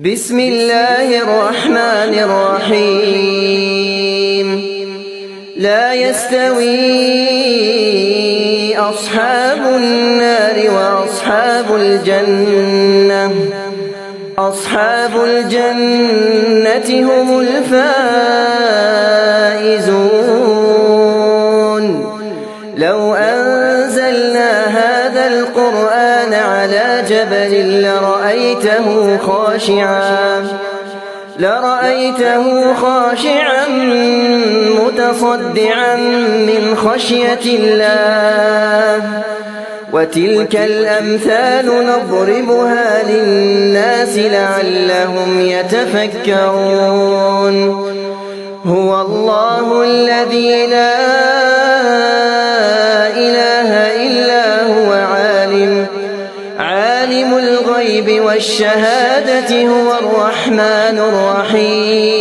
بسم الله الرحمن الرحيم لا يستوي أصحاب النار وأصحاب الجنة هم الفائزون لو أنزلنا هذا القرآن على جبل لرأيته خاشعا متصدعا من خشية الله وتلك الأمثال نضربها للناس لعلهم يتفكرون هو الله الذي لا إله إلا هو عالم الغيب والشهادة هو الرحمن الرحيم